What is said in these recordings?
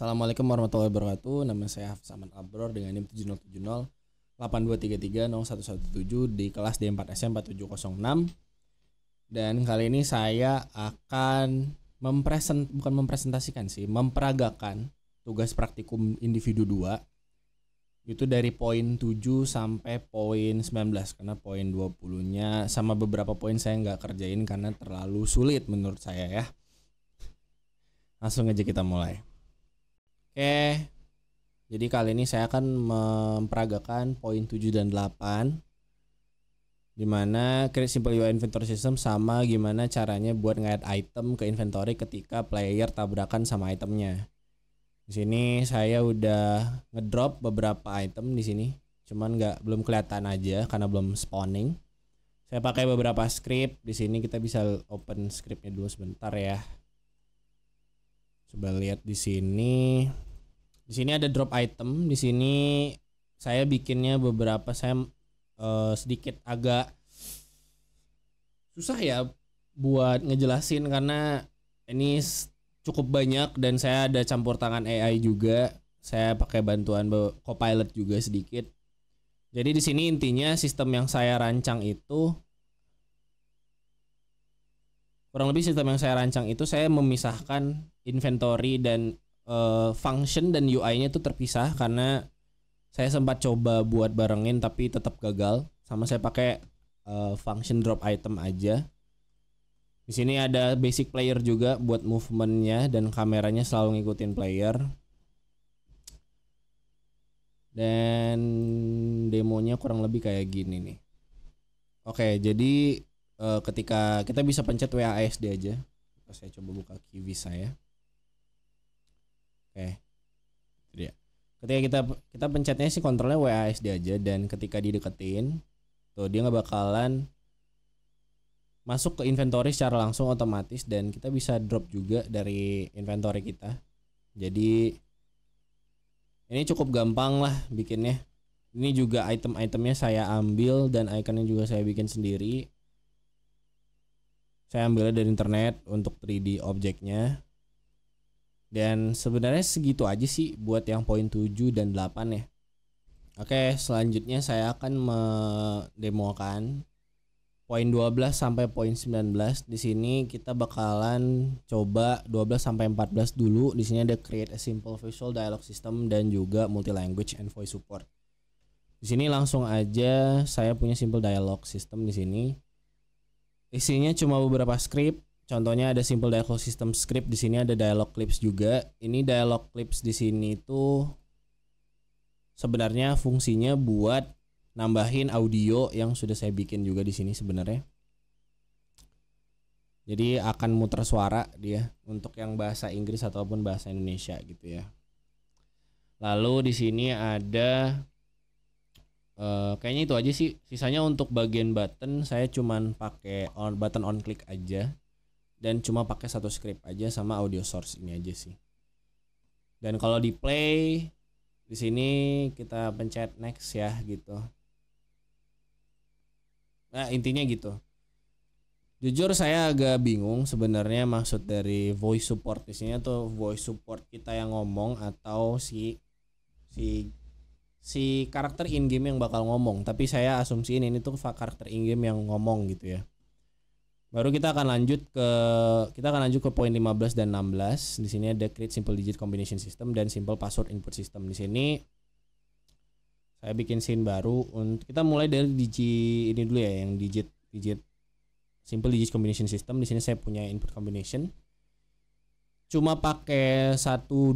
Assalamualaikum warahmatullahi wabarakatuh. Nama saya Hafs Ahmad Abror dengan NIM 7070 82330117 di kelas D4SM 4706. Dan kali ini saya akan memperagakan tugas praktikum individu 2 itu dari poin 7 sampai poin 19, karena poin 20-nya sama beberapa poin saya nggak kerjain karena terlalu sulit menurut saya ya. Langsung aja kita mulai. Oke, jadi kali ini saya akan memperagakan poin 7 dan 8, dimana create simple UI inventory system sama gimana caranya buat nge-add item ke inventory ketika player tabrakan sama itemnya. Di sini saya udah ngedrop beberapa item di sini, cuman belum kelihatan aja karena belum spawning. Saya pakai beberapa script di sini. Kita bisa open scriptnya dulu sebentar ya. Coba lihat di sini. Di sini ada drop item. Di sini saya bikinnya beberapa. Saya sedikit agak susah ya buat ngejelasin karena ini cukup banyak dan saya ada campur tangan AI juga. Saya pakai bantuan Copilot juga sedikit. Jadi di sini intinya sistem yang saya rancang itu saya memisahkan inventory dan function dan UI-nya itu terpisah karena saya sempat coba buat barengin tapi tetap gagal. Sama saya pakai function drop item aja. Di sini ada basic player juga buat movementnya dan kameranya selalu ngikutin player. Dan demonya kurang lebih kayak gini nih. Oke, jadi ketika kita bisa pencet WASD aja. Saya coba buka Kiwi saya. Oke, itu dia. Ketika kita pencetnya sih kontrolnya WASD aja, dan ketika dideketin, tuh dia nggak bakalan masuk ke inventory secara langsung otomatis, dan kita bisa drop juga dari inventory kita. Jadi ini cukup gampang lah bikinnya. Ini juga item-itemnya saya ambil dan ikonnya juga saya bikin sendiri. Saya ambilnya dari internet untuk 3D objeknya. Dan sebenarnya segitu aja sih buat yang poin 7 dan 8 ya. Oke, selanjutnya saya akan mendemokan poin 12 sampai poin 19. Di sini kita bakalan coba 12 sampai 14 dulu. Di sini ada create a simple visual dialog system dan juga multi language and voice support. Di sini langsung aja saya punya simple dialog system di sini. Isinya cuma beberapa script. Contohnya ada simple dialog system script. Di sini ada dialog clips juga. Ini dialog clips di sini tuh sebenarnya fungsinya buat nambahin audio yang sudah saya bikin juga di sini sebenarnya. Jadi akan muter suara dia untuk yang bahasa Inggris ataupun bahasa Indonesia gitu ya. Lalu di sini ada kayaknya itu aja sih. Sisanya untuk bagian button saya cuman pakai button on click aja dan cuma pakai satu script aja sama audio source ini aja sih. Dan kalau di play di sini kita pencet next ya gitu. Nah, intinya gitu. Jujur saya agak bingung sebenarnya maksud dari voice support di sini, atau voice support kita yang ngomong atau si karakter in game yang bakal ngomong. Tapi saya asumsiin ini tuh karakter in game yang ngomong gitu ya. Baru kita akan lanjut ke poin 15 dan 16. Di sini ada create simple digit combination system dan simple password input system. Di sini saya bikin scene baru. Untuk kita mulai dari ini dulu ya, yang digit simple digit combination system. Di sini saya punya input combination. Cuma pakai satu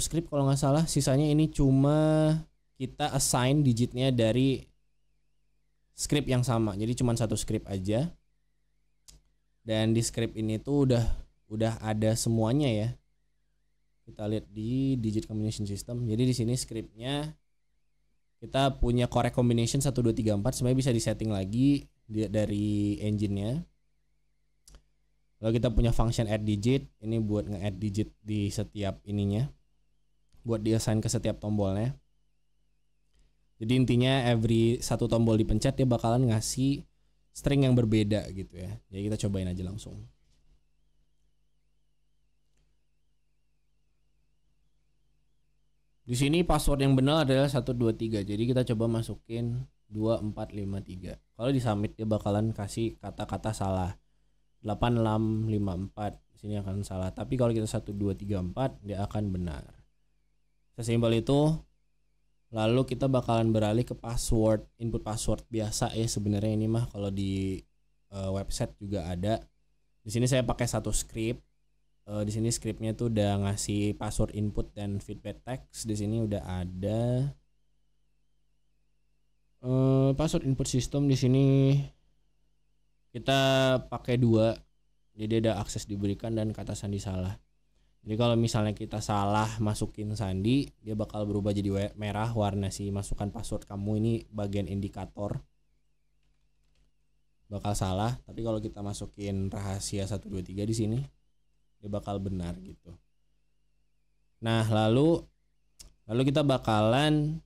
script kalau nggak salah. Sisanya ini cuma kita assign digitnya dari script yang sama. Jadi cuma satu script aja. Dan di script ini tuh udah ada semuanya ya. Kita lihat di digit combination system. Jadi di sini scriptnya kita punya correct combination 1 2 3 4, sebenarnya bisa disetting lagi dari engine-nya. Lalu kita punya function add digit, ini buat nge-add digit di setiap ininya. Buat di-assign ke setiap tombolnya. Jadi intinya every satu tombol dipencet dia bakalan ngasih string yang berbeda gitu ya. Jadi kita cobain aja langsung. Di sini password yang benar adalah 123. Jadi kita coba masukin 2453. Kalau di submit dia bakalan kasih kata-kata salah. 8654. Di sini akan salah. Tapi kalau kita 1234 dia akan benar. Sesimpel itu. Lalu kita bakalan beralih ke password, input password biasa ya sebenarnya ini mah kalau di website juga ada. Di sini saya pakai satu script. Di sini scriptnya tuh udah ngasih password input dan feedback text. Di sini udah ada password input system. Di sini kita pakai 2. Jadi ada akses diberikan dan kata sandi salah. Jadi kalau misalnya kita salah masukin sandi, dia bakal berubah jadi merah warna si masukan password kamu ini bagian indikator. Bakal salah, tapi kalau kita masukin rahasia 123 di sini, dia bakal benar gitu. Nah, lalu kita bakalan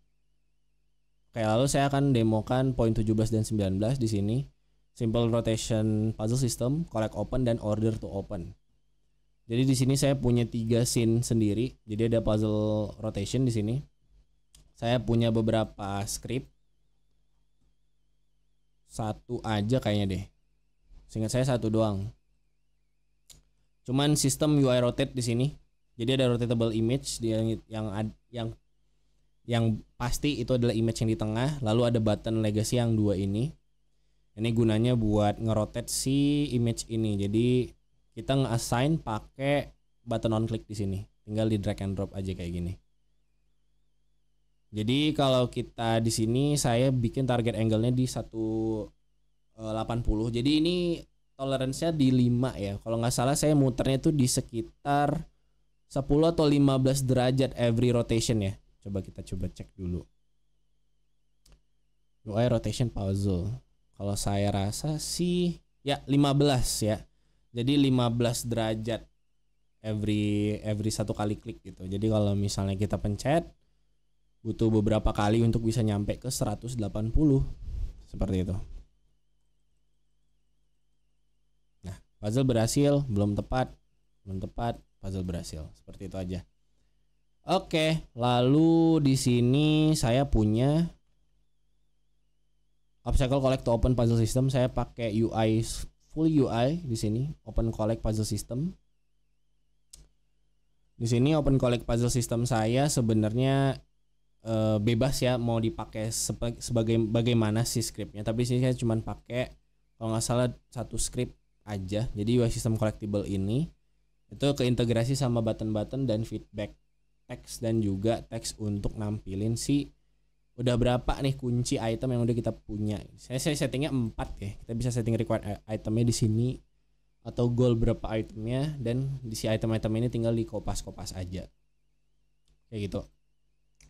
lalu saya akan demokan poin 17 dan 19 di sini. Simple rotation puzzle system, collect open dan order to open. Jadi di sini saya punya 3 scene sendiri. Jadi ada puzzle rotation di sini. Saya punya beberapa script. Satu aja kayaknya deh. Seingat saya satu doang. Cuman sistem UI rotate di sini. Jadi ada rotatable image yang pasti itu adalah image yang di tengah. Lalu ada button legacy yang 2 ini. Ini gunanya buat ngerotate si image ini. Jadi kita nge-assign pakai button on click di sini. Tinggal di drag and drop aja kayak gini. Jadi kalau kita di sini saya bikin target angle-nya di 180. Jadi ini toleransinya di 5 ya. Kalau nggak salah saya muternya itu di sekitar 10 atau 15 derajat every rotation ya. Coba kita cek dulu. UI rotation puzzle. Kalau saya rasa sih ya 15 ya. Jadi 15 derajat every satu kali klik gitu. Jadi kalau misalnya kita pencet butuh beberapa kali untuk bisa nyampe ke 180. Seperti itu. Nah, puzzle berhasil, belum tepat, puzzle berhasil. Seperti itu aja. Oke, lalu di sini saya punya obstacle collect to open puzzle system. Saya pakai full UI di sini, open collect puzzle system. Di sini open collect puzzle system saya sebenarnya bebas ya mau dipakai sebagai bagaimana sih scriptnya. Tapi sini saya cuma pakai kalau nggak salah satu script aja. Jadi UI system collectible ini itu keintegrasi sama button-button dan feedback text dan juga teks untuk nampilin si udah berapa nih kunci item yang udah kita punya. Saya settingnya 4 ya. Kita bisa setting required itemnya di sini atau goal berapa itemnya dan di si item-item ini tinggal dikopas-kopas aja. Kayak gitu.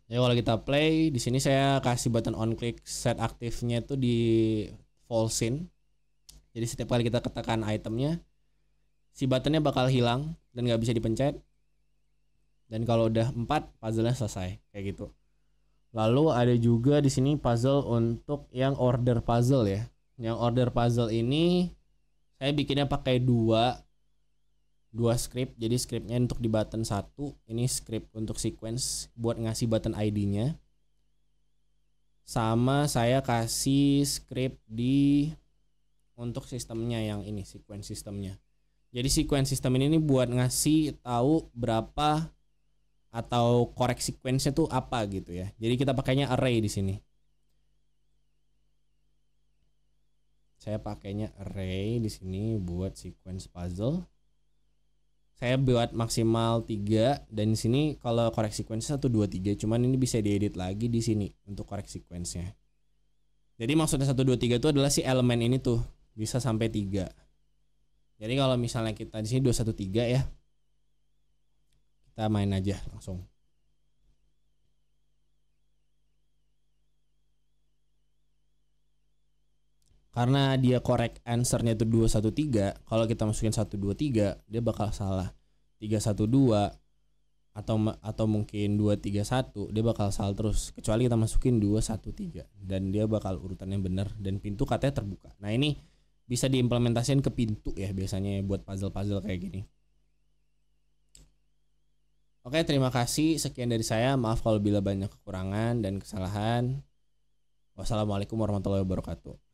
Jadi kalau kita play di sini saya kasih button on click set aktifnya itu di false scene. Jadi setiap kali kita tekan itemnya si buttonnya bakal hilang dan nggak bisa dipencet. Dan kalau udah 4 puzzle-nya selesai kayak gitu. Lalu ada juga di sini puzzle untuk yang order puzzle ya. Yang order puzzle ini saya bikinnya pakai dua script. Jadi scriptnya untuk di button 1, ini script untuk sequence buat ngasih button ID-nya. Sama saya kasih script di untuk sistemnya yang ini sequence sistemnya. Jadi sequence sistem ini buat ngasih tahu berapa atau correct sequence-nya tuh apa gitu ya. Jadi kita pakainya array di sini. Saya pakainya array di sini buat sequence puzzle. Saya buat maksimal 3 dan di sini kalau correct sequence-nya 1 2 3, cuman ini bisa diedit lagi di sini untuk correct sequence-nya. Jadi maksudnya 1 2 3 itu adalah si elemen ini tuh bisa sampai 3. Jadi kalau misalnya kita di sini 2 1 3 ya. Kita main aja langsung. Karena dia correct answer-nya itu 213, kalau kita masukin 123 dia bakal salah. 312 atau mungkin 231 dia bakal salah terus. Kecuali kita masukin 213 dan dia bakal urutannya benar dan pintu katanya terbuka. Nah, ini bisa diimplementasikan ke pintu ya biasanya buat puzzle-puzzle kayak gini. Oke, terima kasih. Sekian dari saya. Maaf kalau bila banyak kekurangan dan kesalahan. Wassalamualaikum warahmatullahi wabarakatuh.